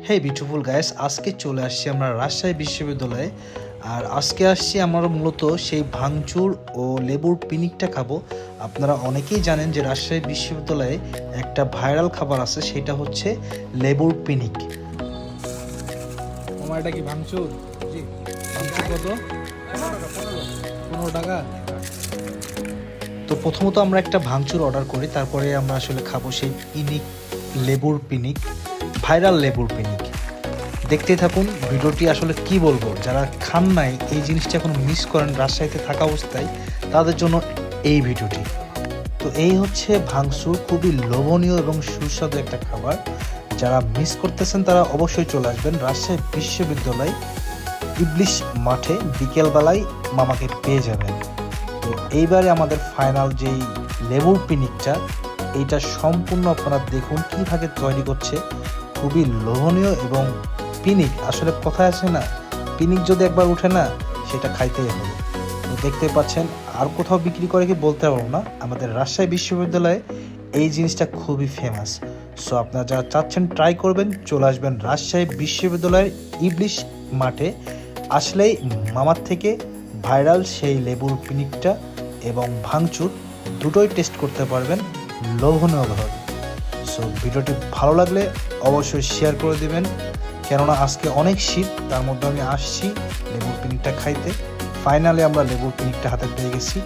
হে beautiful guys, আজকে চলে আসছি আমরা রাজশাহী বিশ্ববিদ্যালয়ে। আর আজকে আসছি আমরা মূলত সেই ভাঙচুর ও লেবুর পিনিকটা খাবো। আপনারা অনেকেই জানেন যে রাজশাহী বিশ্ববিদ্যালয়ে একটা ভাইরাল খাবার আছে, সেটা হচ্ছে লেবুর পিনিক। আমার এটা কি ভাঙচুর? জি, ভাঙচুর কত? 15 টাকা। তো প্রথমত আমরা একটা ভাঙচুর অর্ডার করি, তারপরে আমরা আসলে খাবো সেই পিনিক, লেবুর পিনিক, ভাইরাল লেবুর পিনিক। দেখতেই থাকুন ভিডিওটি। আসলে কি বলবো, যারা খান নাই, এই জিনিসটা এখন মিস করেন রাজশাহীতে থাকা অবস্থায়, তাদের জন্য এই ভিডিওটি। তো এই হচ্ছে ভাঙচুর, খুবই লোভনীয় এবং সুস্বাদু একটা খাবার। যারা মিস করতেছেন তারা অবশ্যই চলে আসবেন রাজশাহী বিশ্ববিদ্যালয় ইবলিশ মাঠে, বিকেলবেলায় মামাকে পেয়ে যাবেন। তো এইবারে আমাদের ফাইনাল যেই লেবুর পিনিকটা, এইটা সম্পূর্ণ আপনারা দেখুন কীভাবে তৈরি করছে। খুবই লোভনীয় এবং পিনিক, আসলে কথায় আছে না, পিনিক যদি একবার উঠে না, সেটা খাইতেই হবে। তো দেখতে পাচ্ছেন, আর কোথাও বিক্রি করে কি বলতে পারবো না, আমাদের রাজশাহী বিশ্ববিদ্যালয়ে এই জিনিসটা খুবই ফেমাস। সো আপনারা যারা চাচ্ছেন ট্রাই করবেন, চলে আসবেন রাজশাহী বিশ্ববিদ্যালয়ের ইবলিশ মাঠে। আসলেই মামার থেকে ভাইরাল সেই লেবুর পিনিকটা এবং ভাঙচুর দুটোই টেস্ট করতে পারবেন লোভনীয়ভাবে। সো ভিডিওটি ভালো লাগলে অবশ্যই শেয়ার করে দিবেন, কেননা আজকে অনেক শীত, তার মধ্যে আমি আসছি লেবুর পিনিকটা খাইতে। ফাইনালি আমরা লেবুর পিনিকটা হাতে পেয়ে গেছি।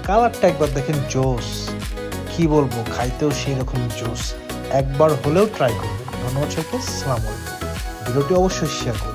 কালারটা একবার দেখেন, জোস, কি বলবো, খাইতেও সেই রকম জোস। একবার হলেও ট্রাই করবেন। ধন্যবাদ সবাইকে, আসসালামু আলাইকুম। ভিডিওটি অবশ্যই শেয়ার করুন।